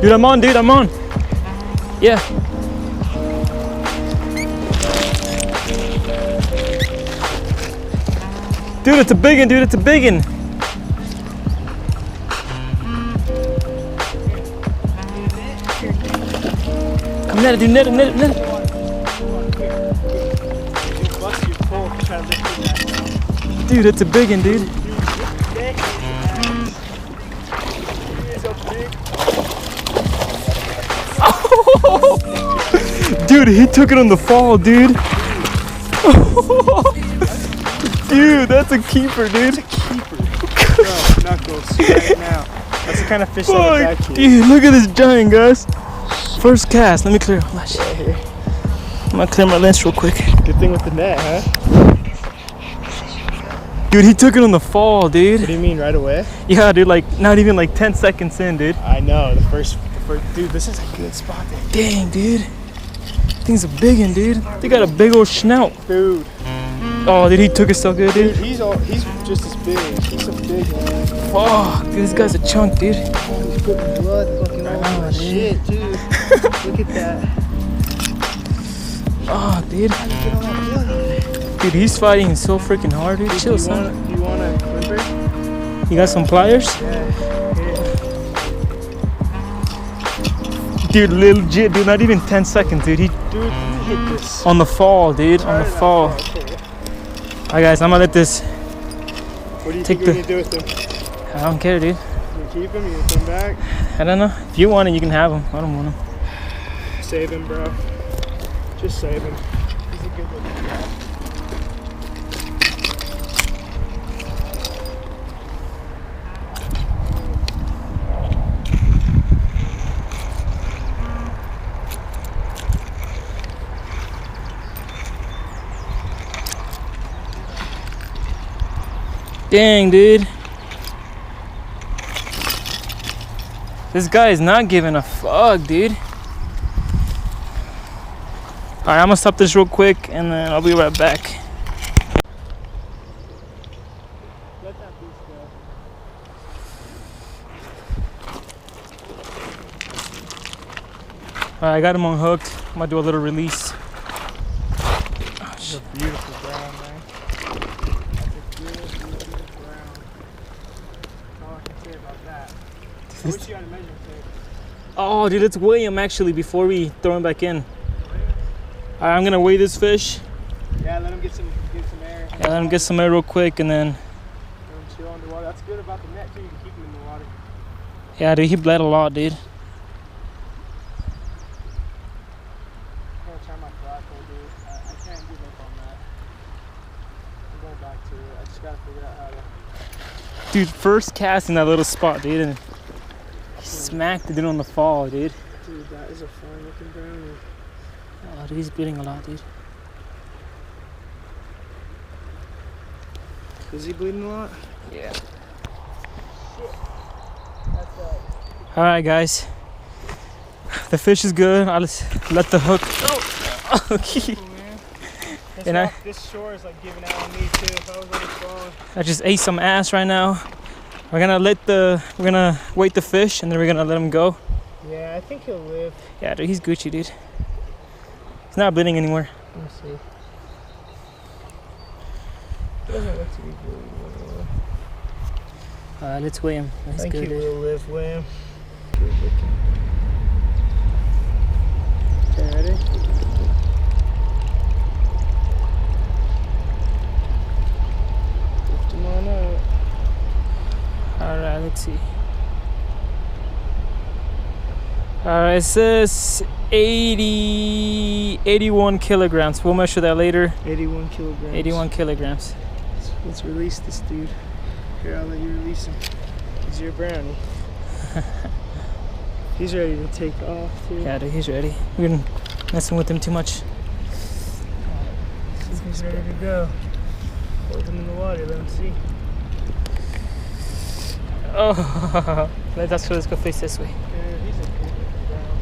Dude, I'm on, dude, I'm on. Yeah. Dude, it's a big one, dude, it's a big one. Come net it, dude, net it, net it, net it. Dude, it's a big one, dude. Dude, he took it on the fall, dude. Dude, that's a keeper, dude. That's a keeper. Bro, knuckles, right now. That's the kind of fish that I catch. Dude, look at this giant, guys. First cast. Let me clear. I'm gonna clear my lens real quick. Good thing with the net, huh? Dude, he took it on the fall, dude. What do you mean, right away? Yeah, dude, like not even like 10 seconds in, dude. I know, the first dude, this is a good spot there. Dang, dude. Thing's a big one, dude. They got a big old snout. Dude. Oh, dude, he took it so good, dude. He's just as big. He's a big one. Fuck, dude, this guy's a chunk, dude. Oh, he's putting blood fucking all over my shit, dude. Look at that. Oh, dude. How do you get all that blood on there? Dude, he's fighting so freaking hard, dude. Chill, son. Do you want a clipper? You got some pliers? Yeah. Dude, legit, dude, not even 10 seconds, dude. Dude, you hit this. On the fall, dude, on the fall. Okay. Alright, guys, I'm gonna let this. What do you think we're gonna do with him? I don't care, dude. You gonna keep him? You gonna put him back? I don't know. If you want it, you can have him. I don't want him. Save him, bro. Just save him. He's a good looking guy. Dang, dude. This guy is not giving a fuck, dude. Alright, I'm gonna stop this real quick and then I'll be right back. Let that beast go. Alright, I got him unhooked. I'm gonna do a little release. That's a beautiful brown, man. That's a good, beautiful brown. That's all I can say about that. I wish you had a measuring tape. Oh, dude, let's weigh him actually before we throw him back in. Alright, I'm gonna weigh this fish. Yeah, let him get some air. Yeah, let him get some air real quick and then. Let him chill underwater. That's good about the net too. You can keep him in the water. Yeah, dude, he bled a lot, dude. I'm gonna try my flashlight, dude. I can't give up on that. I'm going back to it. I just gotta figure out how to. Dude, first cast in that little spot, dude, and he smacked it on the fall, dude. Dude, that is a fine looking brownie. Oh, dude, he's bleeding a lot, dude. Is he bleeding a lot? Yeah. Shit. That's All right, guys. The fish is good. I'll just let the hook. Oh, okay. cool, man. And This shore is like giving out on me too. If I was on the phone. I just ate some ass right now. We're gonna weight the fish and then we're gonna let him go. Yeah, I think he'll live. Yeah, dude, he's Gucci, dude. He's not bleeding anymore. Let me see. Doesn't look to be bleeding anymore. Let's weigh him. I He's think good, he dude. will live, William. Good looking. Okay, ready? Lift him on up. Alright, let's see. Alright, it says 81 kilograms. We'll measure that later. 81 kilograms. 81 kilograms. Let's release this dude. Here, I'll let you release him. He's your brownie. He's ready to take off, too. Yeah, dude, he's ready. We've been messing with him too much. He's ready to go. Hold him in the water, let him see. Oh, let's go face this way. Yeah, he's a good brown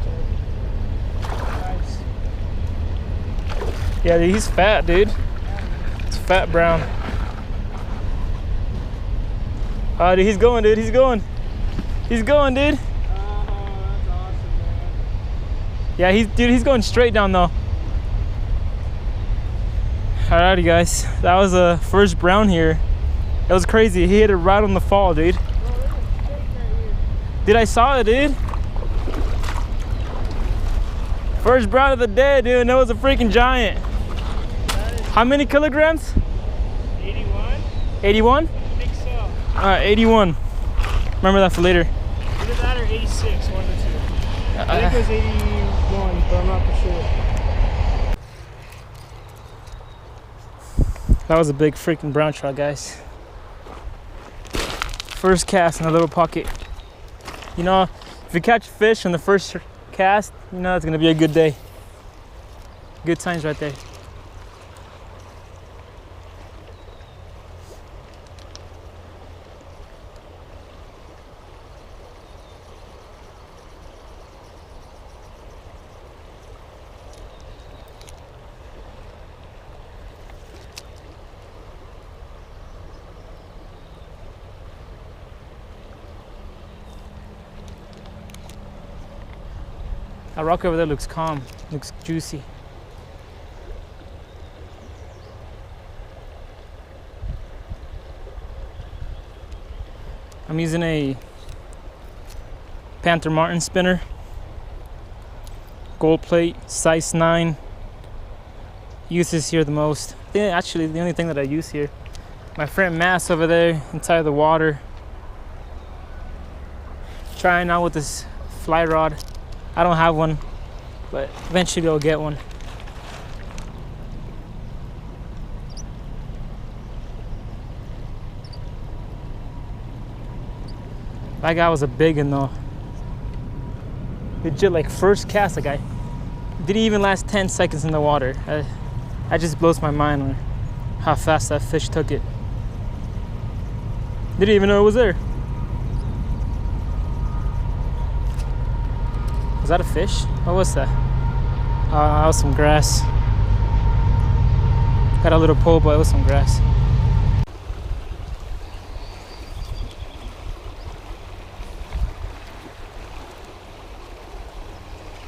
type. Nice. Yeah, dude, he's fat, dude. It's fat brown. Dude, he's going, dude. He's going. He's going, dude. Yeah, he's going straight down though. Alrighty guys, that was the first brown here. It was crazy. He hit it right on the fall, dude. Dude, I saw it, dude. First brown of the day, dude, and that was a freaking giant. How many kilograms? 81. 81? I think so. 81. Remember that for later. Either that or 86, one of the two. I think it was 81, but I'm not for sure. That was a big freaking brown trout, guys. First cast in a little pocket. You know, if you catch fish on the first cast, you know it's gonna be a good day. Good times right there. That rock over there looks calm, looks juicy. I'm using a Panther Martin spinner, gold plate, size 9. Use this here the most. Yeah, actually the only thing that I use here. My friend Mass over there inside the water, trying out with this fly rod. I don't have one, but eventually I'll get one. That guy was a big one though. Legit, like first cast, that guy didn't even last 10 seconds in the water. That just blows my mind on how fast that fish took it. Didn't even know it was there. Was that a fish? What was that? That was some grass. Got a little pole, but it was some grass.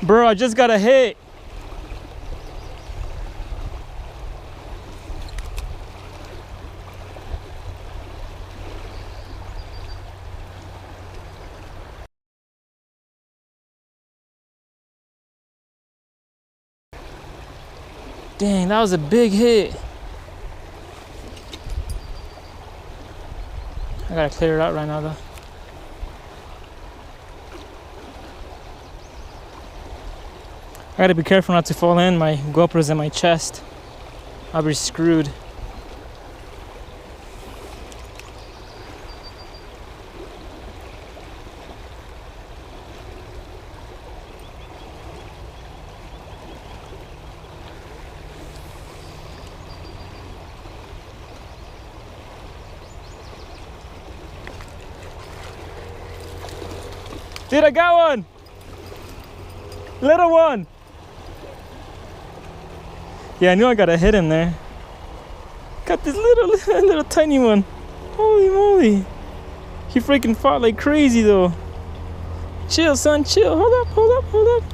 Bro, I just got a hit. Dang, that was a big hit. I gotta clear it out right now though. I gotta be careful not to fall in. My GoPro's in my chest. I'll be screwed. Dude, I got one! Little one! Yeah, I knew I got a hit in there. Got this little tiny one. Holy moly. He freaking fought like crazy though. Chill, son, chill. Hold up.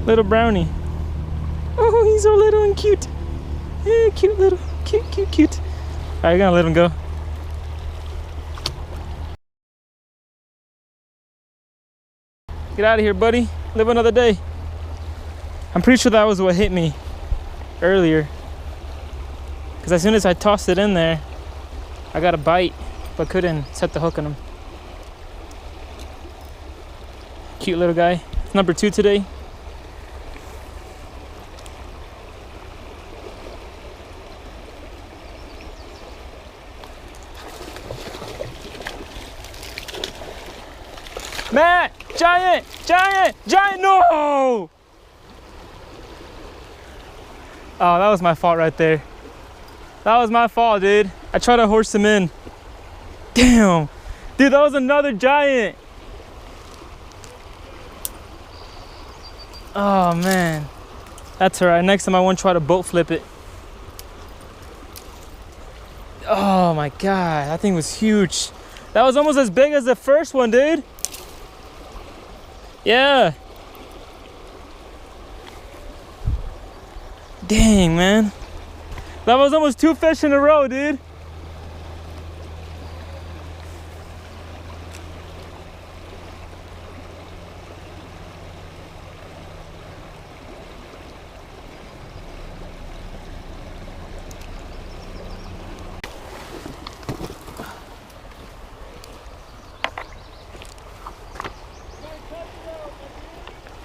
Little brownie. Oh, he's so little and cute. Yeah, cute little, cute. Alright, I'm gonna let him go. Get out of here, buddy. Live another day. I'm pretty sure that was what hit me earlier. Because as soon as I tossed it in there, I got a bite, but couldn't set the hook on him. Cute little guy. It's number 2 today. Matt! Giant! No! Oh, that was my fault right there. That was my fault, dude. I tried to horse him in. Damn. Dude, that was another giant. Oh, man. That's all right. Next time I won't try to boat flip it. Oh, my God. That thing was huge. That was almost as big as the first one, dude. Yeah. Dang, man. That was almost 2 fish in a row, dude.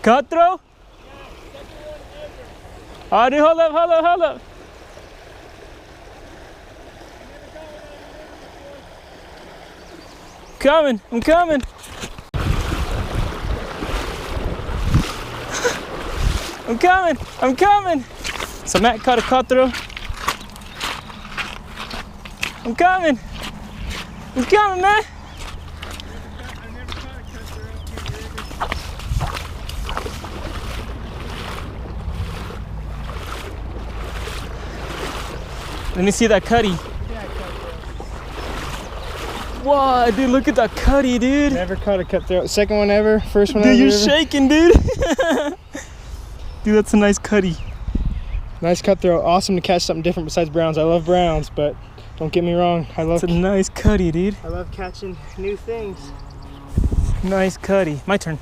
Cutthroat? Oh, dude, hold up. I'm coming. I'm coming. So Matt caught a cutthroat. I'm coming, man. I've never caught a cutthroat in the river. Let me see that cutty. Yeah, cutthroat. Wow, dude, look at that cutty, dude. Never caught a cutthroat. Second one ever. First one Dude, ever. you're shaking, dude. Dude, that's a nice cutty. Nice cutthroat. Awesome to catch something different besides browns. I love browns, but don't get me wrong. It's a nice cutty, dude. I love catching new things. Nice cutty. My turn.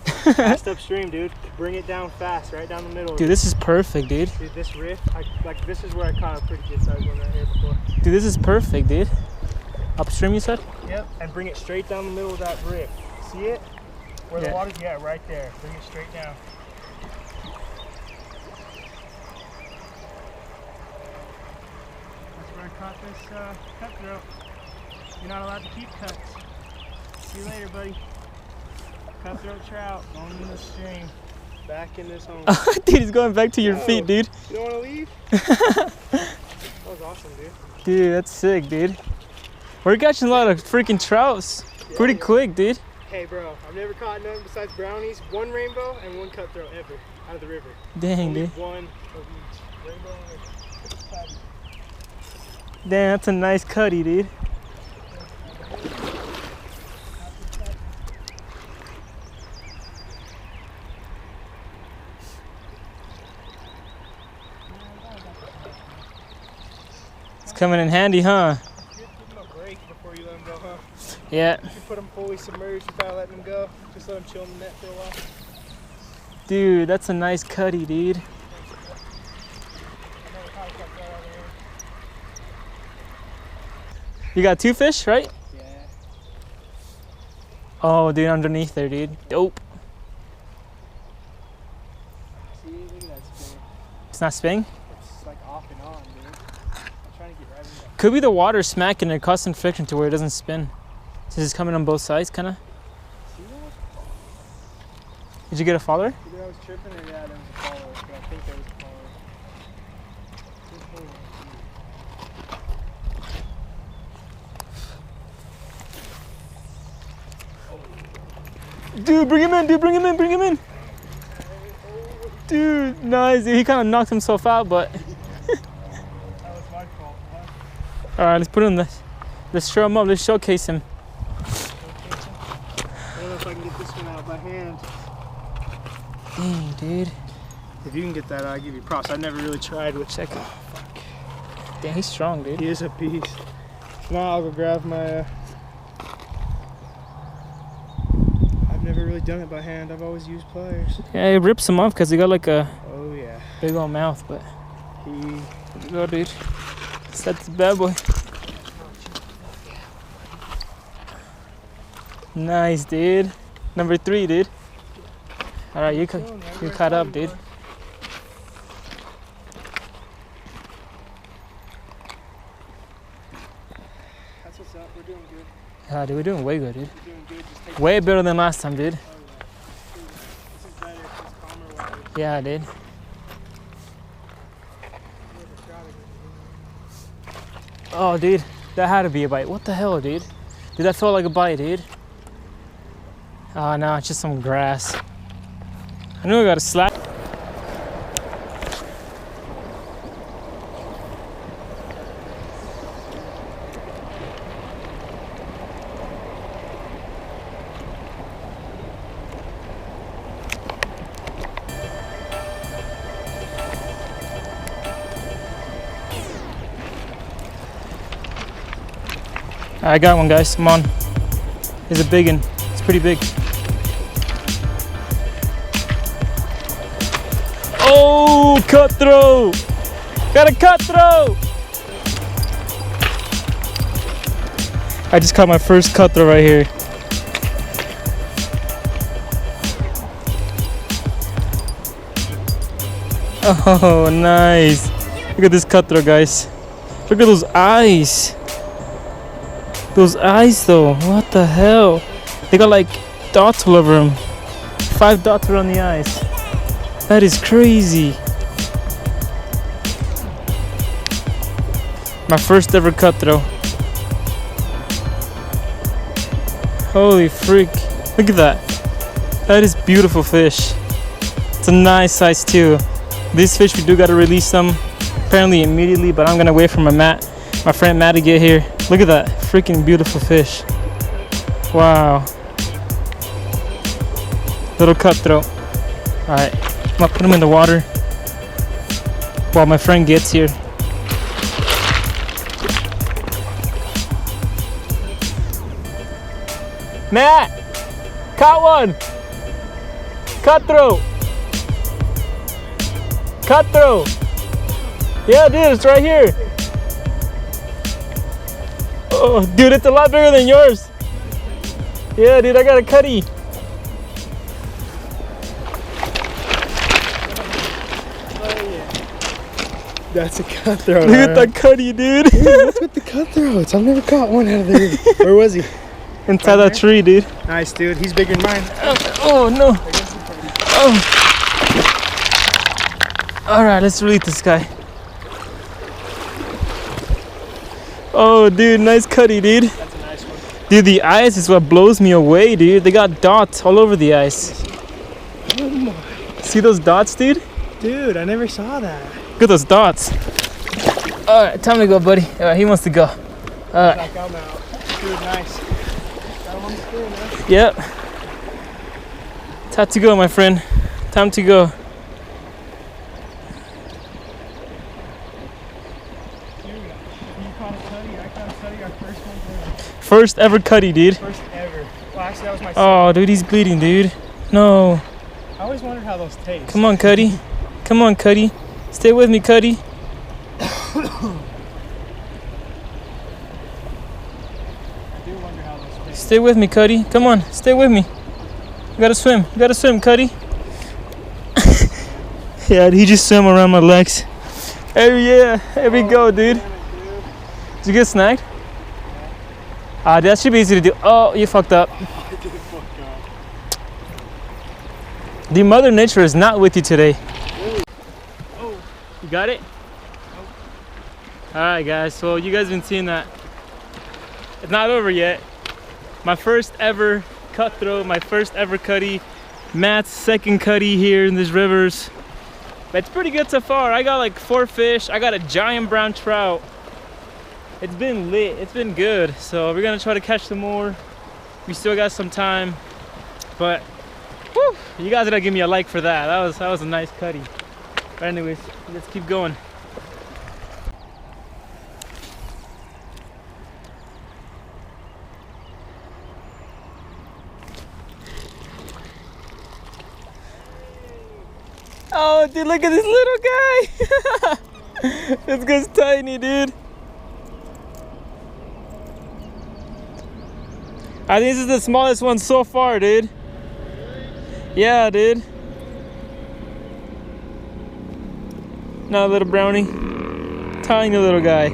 Fast upstream, dude. Bring it down fast, right down the middle. Dude, this is perfect, dude. Dude, this riff, this is where I caught a pretty good sized one right here before. Dude, this is perfect, dude. Upstream, you said? Yep. And bring it straight down the middle of that riff. See it? Where Yeah. the water's, yeah, right there. Bring it straight down. That's where I caught this cutthroat. You're not allowed to keep cuts. See you later, buddy. Cutthroat trout going in the stream. Back in this home. Dude, he's going back to your No. feet, dude. You don't want to leave? That was awesome, dude. Dude, that's sick, dude. We're catching a lot of freaking trouts. Pretty quick, dude. Hey, bro, I've never caught none besides brownies. One rainbow and one cutthroat ever out of the river. Dang, Only dude. one of each. Rainbow and patty. Damn, that's a nice cutty, dude. It's coming in handy, huh? Give them a break before you let them go, huh? Yeah. You can put them fully submerged without letting them go. Just let them chill in the net for a while. Dude, that's a nice cutty, dude. I've never caught a cutthroat out of here. You got 2 fish, right? Yeah. Oh, dude, underneath there, dude. Dope. See, look at that spinner. It's not spinning? It's like off and on, dude. I'm trying to get right in there. Could be the water smacking it, causing friction to where it doesn't spin. So it's coming on both sides, kind of. See that? Did you get a follower? Either I was tripping or yeah, there was a follower, but I think there was a follower. Dude, bring him in, dude, bring him in. Dude, nice, dude. He kind of knocked himself out, but. That was my fault, huh? All right, let's put him this. Let's show him up, let's showcase him. I don't know if I can get this one out by hand. Dang, dude. If you can get that, I'll give you props. I've never really tried with second. Dang, he's strong, dude. He is a beast. If not, I'll go grab my... I've never really done it by hand. I've always used pliers. Yeah, it rips him off because he got like a Oh, yeah. big old mouth, but. He... There you go, dude. That's the bad boy. Nice, dude. Number 3, dude. All right, you caught up, dude. That's what's up. We're doing good. Yeah, dude, we're doing way good, dude. We're doing good. Just take Way better than last time, dude. Oh, yeah. This is better. It's calmer waters. Yeah, dude. Oh, dude, that had to be a bite. What the hell, dude? Dude, that felt like a bite, dude. Oh, no, it's just some grass. I knew I got a slap. I got one, guys. Come on. It's a big one. It's pretty big. Oh, cutthroat! Got a cutthroat! I just caught my first cutthroat right here. Oh, nice. Look at this cutthroat, guys. Look at those eyes. Those eyes, though. What the hell? They got like dots all over them. 5 dots around the eyes. That is crazy. My first ever cutthroat. Holy freak. Look at that. That is beautiful fish. It's a nice size too. This fish, we do gotta release them apparently immediately, but I'm gonna wait for my friend Matt to get here. Look at that freaking beautiful fish. Wow. Little cutthroat. Alright, I'm gonna put him in the water while my friend gets here. Matt! Caught one! Cutthroat! Cutthroat! Yeah, dude, it's right here. Oh, dude, it's a lot bigger than yours. Yeah, dude, I got a cutty. That's a cutthroat. Look at that cutty, dude. Dude, what's with the cutthroats? I've never caught one out of there. Where was he? Inside that tree, dude. Nice, dude. He's bigger than mine. Oh, no. Oh. Alright, let's release this guy. Oh, dude, nice cutty, dude. That's a nice one. Dude, the eyes is what blows me away, dude. They got dots all over the eyes. Oh my. See those dots, dude? Dude, I never saw that. Look at those dots. Alright, time to go, buddy. Alright, he wants to go. Alright. Like I'm out. Dude, nice. Got him on the spoon, man. Yep. Time to go, my friend. Time to go. First ever cutty, dude. First ever. Well, actually, that was my second. Oh, dude, he's bleeding, dude. No. I always wondered how those taste. Come on, Cuddy. Come on, Cuddy. Stay with me, Cuddy. I do wonder how those taste. Stay with me, Cuddy. Come on, stay with me. You gotta swim. You gotta swim, Cuddy. Yeah, he just swam around my legs. Hey, yeah. Here we go, dude. Did you get snagged? That should be easy to do. Oh, you fucked up. I did fuck up. The Mother Nature is not with you today. Oh. You got it? Oh. Alright, guys. So you guys have been seeing that. It's not over yet. My first ever cutthroat, my first ever cutty. Matt's second cutty here in these rivers. But it's pretty good so far. I got like 4 fish. I got a giant brown trout. It's been lit. It's been good. So we're gonna try to catch some more. We still got some time. But whew, you guys gotta give me a like for that. That was a nice cutty. But anyways, let's keep going. Oh, dude, look at this little guy. This guy's tiny, dude. I think this is the smallest one so far, dude. Yeah, dude. Not a little brownie. Tiny little guy.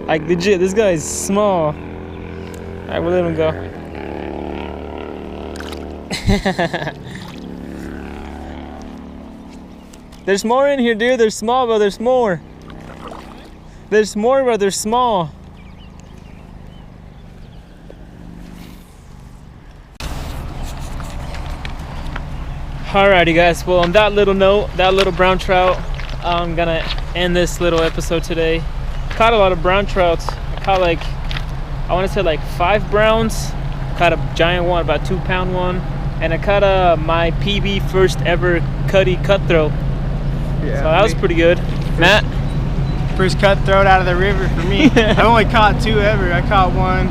Like, legit, this guy is small. Alright, we'll let him go. There's more in here, dude. There's small, but there's more. There's more, but they're small. Alrighty, guys. Well, on that little note, that little brown trout, I'm gonna end this little episode today. Caught a lot of brown trouts. I caught like, I want to say like 5 browns. Caught a giant one, about 2-pound one, and I caught my PB first ever cutty cutthroat. Yeah, so that was pretty good. Matt? First cutthroat out of the river for me. I've only caught 2 ever. I caught one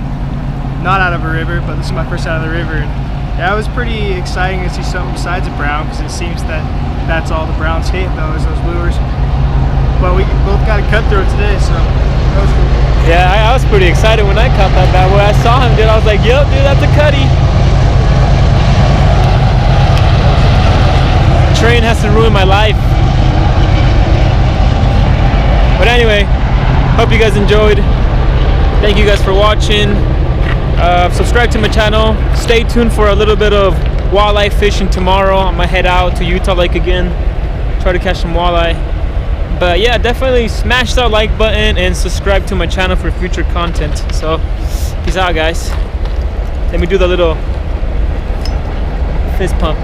not out of a river, but this is my first out of the river. And yeah, it was pretty exciting to see something besides a brown, because it seems that that's all the browns hit, those lures. But we both got a cutthroat today, so that was cool. Yeah, I was pretty excited when I caught that bad boy. I saw him, dude. I was like, "Yep, dude, that's a cutty." Train has to ruin my life. But anyway, hope you guys enjoyed. Thank you guys for watching. Subscribe to my channel. Stay tuned for a little bit of walleye fishing tomorrow. I'm gonna head out to Utah Lake again, try to catch some walleye. But yeah, definitely smash that like button and subscribe to my channel for future content. So peace out, guys. Let me do the little fist pump.